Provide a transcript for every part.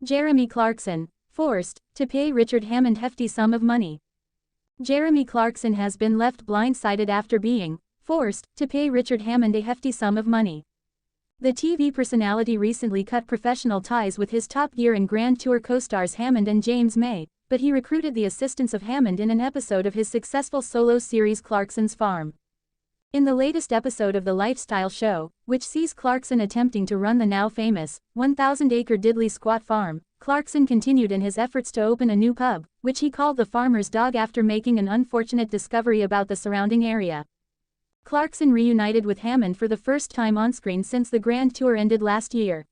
Jeremy Clarkson, forced to pay Richard Hammond hefty sum of money. Jeremy Clarkson has been left blindsided after being forced to pay Richard Hammond a hefty sum of money. The TV personality recently cut professional ties with his Top Gear and Grand Tour co-stars Hammond and James May, but he recruited the assistance of Hammond in an episode of his successful solo series Clarkson's Farm. In the latest episode of the lifestyle show, which sees Clarkson attempting to run the now famous 1,000-acre diddly squat farm, Clarkson continued in his efforts to open a new pub, which he called the Farmer's Dog after making an unfortunate discovery about the surrounding area. Clarkson reunited with Hammond for the first time on screen since the Grand Tour ended last year.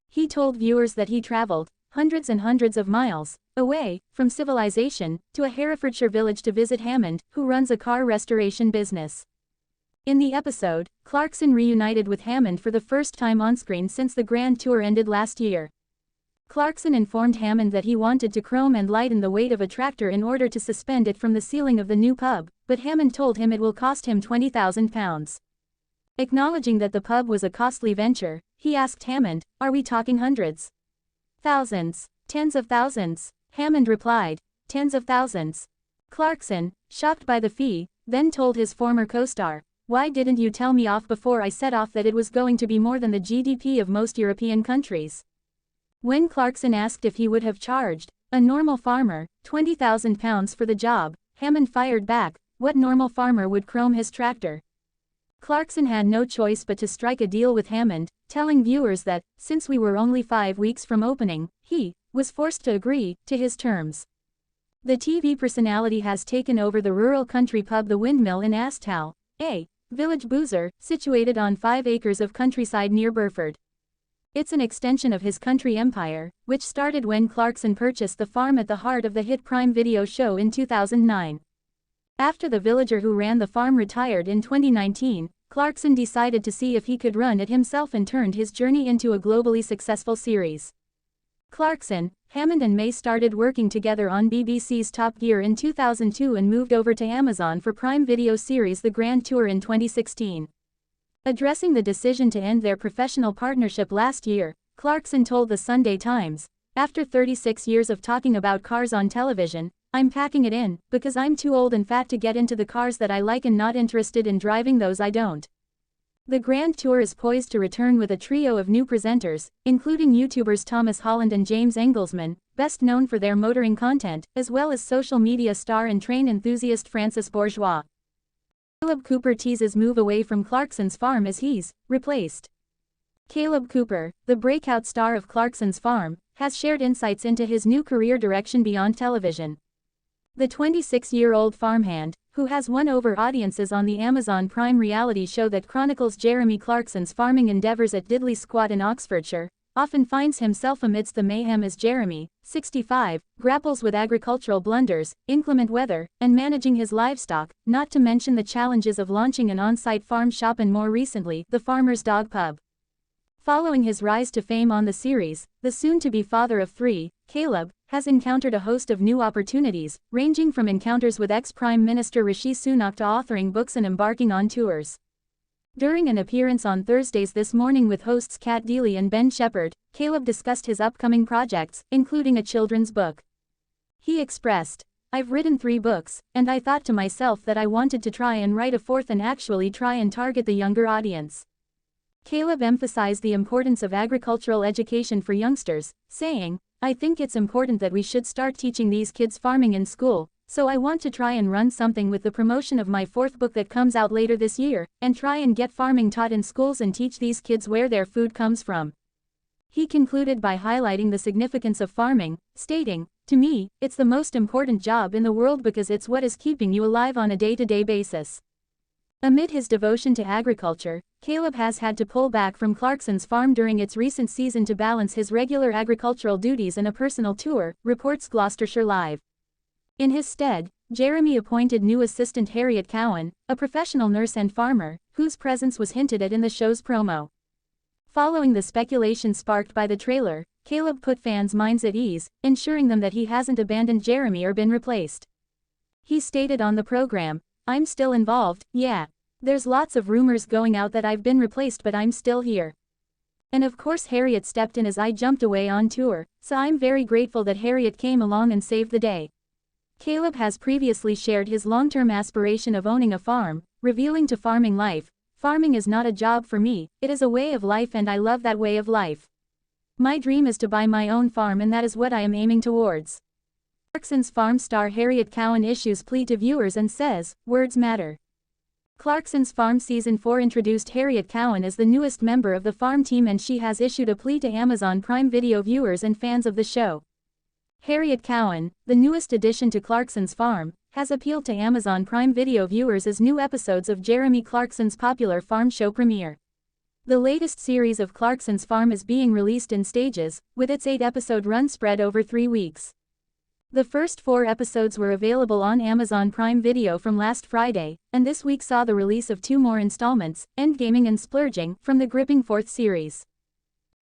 He told viewers that he traveled hundreds and hundreds of miles away from civilization to a Herefordshire village to visit Hammond, who runs a car restoration business. In the episode, Clarkson reunited with Hammond for the first time on screen since the Grand Tour ended last year. Clarkson informed Hammond that he wanted to chrome and lighten the weight of a tractor in order to suspend it from the ceiling of the new pub, but Hammond told him it will cost him £20,000. Acknowledging that the pub was a costly venture, he asked Hammond, "Are we talking hundreds? Thousands? Tens of thousands?" Hammond replied, "Tens of thousands." Clarkson, shocked by the fee, then told his former co-star, "Why didn't you tell me off before I set off that it was going to be more than the GDP of most European countries?" When Clarkson asked if he would have charged a normal farmer £20,000 for the job, Hammond fired back, "What normal farmer would chrome his tractor?" Clarkson had no choice but to strike a deal with Hammond, telling viewers that, since we were only 5 weeks from opening, he was forced to agree to his terms. The TV personality has taken over the rural country pub The Windmill in Astal, a village boozer, situated on 5 acres of countryside near Burford. It's an extension of his country empire, which started when Clarkson purchased the farm at the heart of the hit Prime Video show in 2009. After the villager who ran the farm retired in 2019, Clarkson decided to see if he could run it himself and turned his journey into a globally successful series. Clarkson, Hammond and May started working together on BBC's Top Gear in 2002 and moved over to Amazon for Prime Video series The Grand Tour in 2016. Addressing the decision to end their professional partnership last year, Clarkson told the Sunday Times, "After 36 years of talking about cars on television, I'm packing it in, because I'm too old and fat to get into the cars that I like and not interested in driving those I don't." The Grand Tour is poised to return with a trio of new presenters, including YouTubers Thomas Holland and James Engelsman, best known for their motoring content, as well as social media star and train enthusiast Francis Bourgeois. Kaleb Cooper teases move away from Clarkson's Farm as he's replaced. Kaleb Cooper, the breakout star of Clarkson's Farm, has shared insights into his new career direction beyond television. The 26-year-old farmhand, who has won over audiences on the Amazon Prime reality show that chronicles Jeremy Clarkson's farming endeavors at Diddley Squat in Oxfordshire, often finds himself amidst the mayhem as Jeremy, 65, grapples with agricultural blunders, inclement weather, and managing his livestock, not to mention the challenges of launching an on-site farm shop and more recently, the Farmer's Dog Pub. Following his rise to fame on the series, the soon-to-be father of 3, Kaleb, has encountered a host of new opportunities, ranging from encounters with ex-Prime Minister Rishi Sunak to authoring books and embarking on tours. During an appearance on Thursdays This Morning with hosts Kat Deely and Ben Shepherd, Kaleb discussed his upcoming projects, including a children's book. He expressed, "I've written 3 books, and I thought to myself that I wanted to try and write a 4th and actually try and target the younger audience." Kaleb emphasized the importance of agricultural education for youngsters, saying, "I think it's important that we should start teaching these kids farming in school, so I want to try and run something with the promotion of my 4th book that comes out later this year, and try and get farming taught in schools and teach these kids where their food comes from." He concluded by highlighting the significance of farming, stating, "To me, it's the most important job in the world because it's what is keeping you alive on a day-to-day basis." Amid his devotion to agriculture, Kaleb has had to pull back from Clarkson's Farm during its recent season to balance his regular agricultural duties and a personal tour, reports Gloucestershire Live. In his stead, Jeremy appointed new assistant Harriet Cowan, a professional nurse and farmer, whose presence was hinted at in the show's promo. Following the speculation sparked by the trailer, Kaleb put fans' minds at ease, ensuring them that he hasn't abandoned Jeremy or been replaced. He stated on the program, "I'm still involved, yeah. There's lots of rumors going out that I've been replaced but I'm still here. And of course Harriet stepped in as I jumped away on tour, so I'm very grateful that Harriet came along and saved the day. Kaleb has previously shared his long-term aspiration of owning a farm, revealing to Farming Life, "Farming is not a job for me, it is a way of life and I love that way of life. My dream is to buy my own farm and that is what I am aiming towards." Clarkson's Farm star Harriet Cowan issues plea to viewers and says, "Words matter." Clarkson's Farm Season 4 introduced Harriet Cowan as the newest member of the farm team and she has issued a plea to Amazon Prime Video viewers and fans of the show. Harriet Cowan, the newest addition to Clarkson's Farm, has appealed to Amazon Prime Video viewers as new episodes of Jeremy Clarkson's popular farm show premiere. The latest series of Clarkson's Farm is being released in stages, with its 8-episode run spread over 3 weeks. The first 4 episodes were available on Amazon Prime Video from last Friday, and this week saw the release of 2 more installments, Endgaming and Splurging, from the gripping 4th series.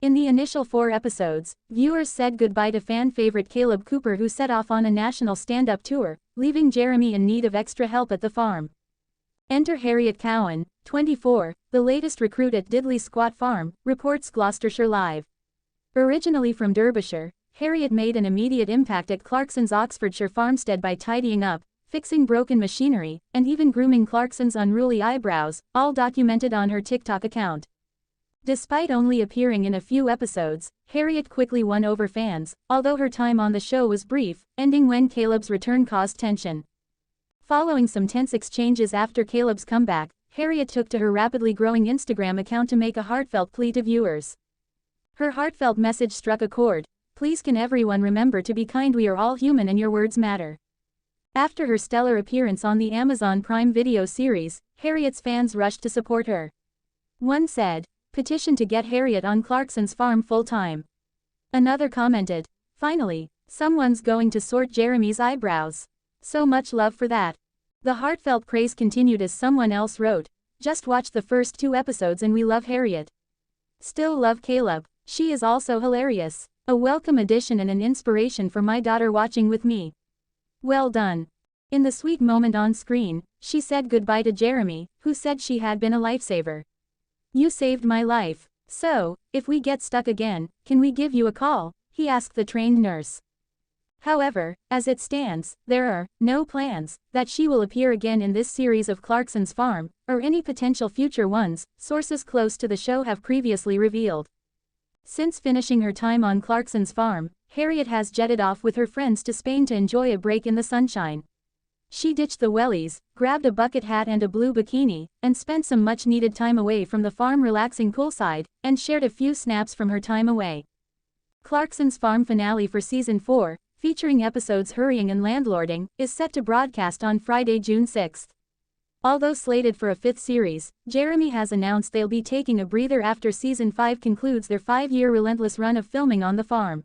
In the initial 4 episodes, viewers said goodbye to fan favorite Kaleb Cooper who set off on a national stand-up tour, leaving Jeremy in need of extra help at the farm. Enter Harriet Cowan, 24, the latest recruit at Diddley Squat Farm, reports Gloucestershire Live. Originally from Derbyshire, Harriet made an immediate impact at Clarkson's Oxfordshire farmstead by tidying up, fixing broken machinery, and even grooming Clarkson's unruly eyebrows, all documented on her TikTok account. Despite only appearing in a few episodes, Harriet quickly won over fans, although her time on the show was brief, ending when Kaleb's return caused tension. Following some tense exchanges after Kaleb's comeback, Harriet took to her rapidly growing Instagram account to make a heartfelt plea to viewers. Her heartfelt message struck a chord. "Please can everyone remember to be kind, we are all human and your words matter." After her stellar appearance on the Amazon Prime Video series, Harriet's fans rushed to support her. One said, "Petition to get Harriet on Clarkson's Farm full-time." Another commented, "Finally, someone's going to sort Jeremy's eyebrows. So much love for that." The heartfelt praise continued as someone else wrote, "Just watch the first 2 episodes and we love Harriet. Still love Kaleb, she is also hilarious. A welcome addition and an inspiration for my daughter watching with me. Well done." In the sweet moment on screen, she said goodbye to Jeremy, who said she had been a lifesaver. "You saved my life. So, if we get stuck again, can we give you a call?" he asked the trained nurse. However, as it stands, there are no plans that she will appear again in this series of Clarkson's Farm, or any potential future ones, sources close to the show have previously revealed. Since finishing her time on Clarkson's Farm, Harriet has jetted off with her friends to Spain to enjoy a break in the sunshine. She ditched the wellies, grabbed a bucket hat and a blue bikini, and spent some much-needed time away from the farm relaxing poolside, and shared a few snaps from her time away. Clarkson's Farm finale for Season 4, featuring episodes Hurrying and Landlording, is set to broadcast on Friday, June 6. Although slated for a 5th series, Jeremy has announced they'll be taking a breather after Season 5 concludes their 5-year relentless run of filming on the farm.